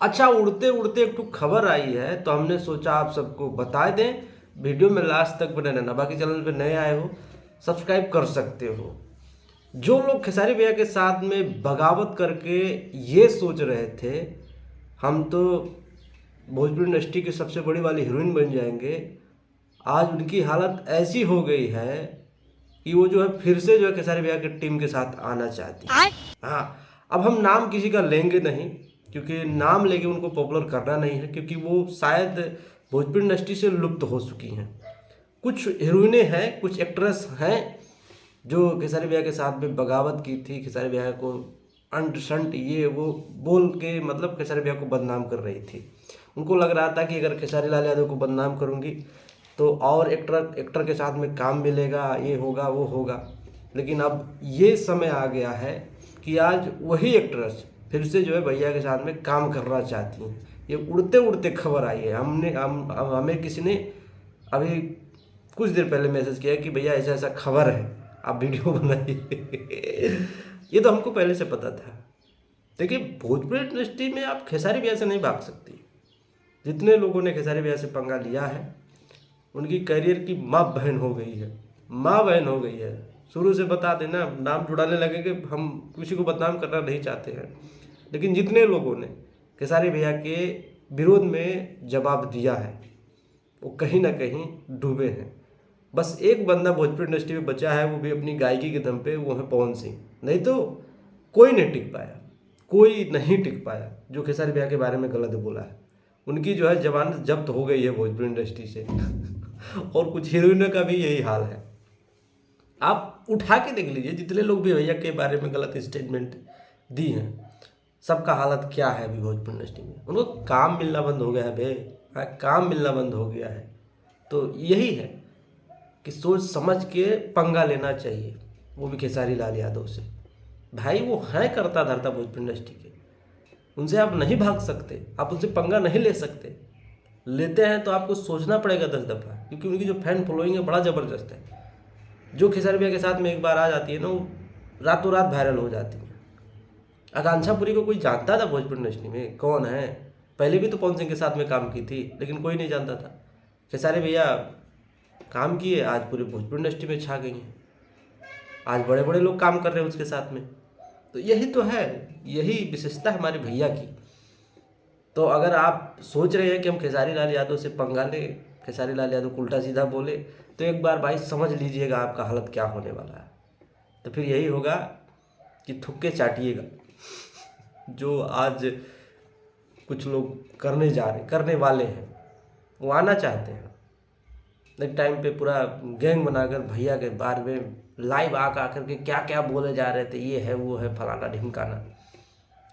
अच्छा, उड़ते उड़ते एक खबर आई है तो हमने सोचा आप सबको बता दें। वीडियो में लास्ट तक बने रहना। बाकी चैनल पे नए आए हो सब्सक्राइब कर सकते हो। जो लोग खेसारी भैया के साथ में बगावत करके ये सोच रहे थे हम तो भोजपुरी इंडस्ट्री की सबसे बड़ी वाली हीरोइन बन जाएंगे, आज उनकी हालत ऐसी हो गई है कि वो जो है फिर से जो है खेसारी भैया की टीम के साथ आना चाहती है। हाँ, अब हम नाम किसी का लेंगे नहीं क्योंकि नाम लेके उनको पॉपुलर करना नहीं है, क्योंकि वो शायद भोजपुरी इंडस्ट्री से लुप्त हो चुकी हैं। कुछ हीरोइनें हैं, कुछ एक्ट्रेस हैं जो खेसारी भैया के साथ में बगावत की थी, खेसारी भैया को अंट शंट ये वो बोल के मतलब खेसारी भैया को बदनाम कर रही थी। उनको लग रहा था कि अगर खेसारी लाल यादव को बदनाम करूंगी तो और एक्टर के साथ में काम मिलेगा, ये होगा वो होगा। लेकिन अब ये समय आ गया है कि आज वही एक्ट्रेस फिर से जो है भैया के साथ में काम करना चाहती हैं। ये उड़ते उड़ते खबर आई है। हमें किसी ने अभी कुछ देर पहले मैसेज किया कि भैया ऐसा ऐसा खबर है, आप वीडियो बनाइए। ये तो हमको पहले से पता था। देखिए, भोजपुरी इंडस्ट्री में आप खेसारी भैया से नहीं भाग सकती। जितने लोगों ने खेसारी भैया से पंगा लिया है उनकी करियर की माँ बहन हो गई है, माँ बहन हो गई है। शुरू से बता देना, नाम जुड़ाने लगे कि हम किसी को बदनाम करना नहीं चाहते हैं, लेकिन जितने लोगों ने खेसारी भैया के विरोध में जवाब दिया है वो कहीं ना कहीं डूबे हैं। बस एक बंदा भोजपुरी इंडस्ट्री में बचा है, वो भी अपनी गायकी के दम पे, वो है पवन सिंह। नहीं तो कोई नहीं टिक पाया, कोई नहीं टिक पाया जो खेसारी भैया के बारे में गलत बोला है। उनकी जो है जमानत जब्त हो गई है भोजपुरी इंडस्ट्री से। और कुछ हीरोइनों का भी यही हाल है। आप उठा के देख लीजिए, जितने लोग भी भैया के बारे में गलत स्टेटमेंट दी हैं, सबका हालत क्या है अभी भोजपुरी इंडस्ट्री में। उनको काम मिलना बंद हो गया है बे, हाँ, काम मिलना बंद हो गया है। तो यही है कि सोच समझ के पंगा लेना चाहिए, वो भी खेसारी लाल यादव से। भाई वो है करता धरता भोजपुरी इंडस्ट्री के, उनसे आप नहीं भाग सकते, आप उनसे पंगा नहीं ले सकते। लेते हैं तो आपको सोचना पड़ेगा 10 दफ़ा, क्योंकि उनकी जो फैन फॉलोइंग है बड़ा ज़बरदस्त है। जो खेसारी भैया के साथ में एक बार आ जाती है ना, वो रातों रात वायरल हो जाती है। आकांक्षा पुरी को कोई जानता था भोजपुरी इंडस्ट्री में? कौन है? पहले भी तो पवन सिंह के साथ में काम की थी, लेकिन कोई नहीं जानता था। खेसारी भैया काम किए, आज पूरे भोजपुरी इंडस्ट्री में छा गई हैं। आज बड़े बड़े लोग काम कर रहे हैं उसके साथ में। तो यही तो है, यही विशेषता है हमारे भैया की। तो अगर आप सोच रहे हैं कि हम खेसारी लाल यादव से पंगा लें, खेसारी लाल यादव को उल्टा सीधा बोले, तो एक बार भाई समझ लीजिएगा आपका हालत क्या होने वाला है। तो फिर यही होगा कि थुक्के चाटिएगा जो आज कुछ लोग करने वाले हैं। वो आना चाहते हैं एक टाइम पे पूरा गैंग बनाकर भैया के बारे में लाइव आकर के क्या क्या बोले जा रहे थे, ये है वो है फलाना ढिमकाना,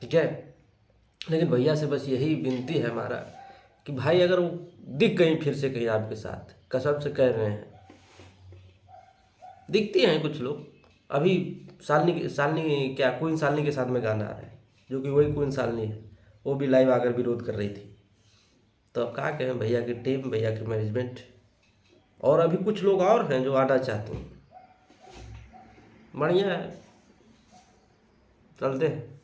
ठीक है। लेकिन भैया से बस यही विनती है हमारा कि भाई अगर वो दिख गई फिर से कहीं आपके साथ, कसम से कह रहे हैं, दिखती हैं कुछ लोग। अभी सालनी क्या क्वीन सालनी के साथ में गाना आ रहा है, जो कि वही क्वीन सालनी है, वो भी लाइव आकर विरोध कर रही थी। तो अब क्या कहें, भैया की टीम, भैया की मैनेजमेंट, और अभी कुछ लोग और हैं जो आना चाहते हैं। बढ़िया है, चलते हैं।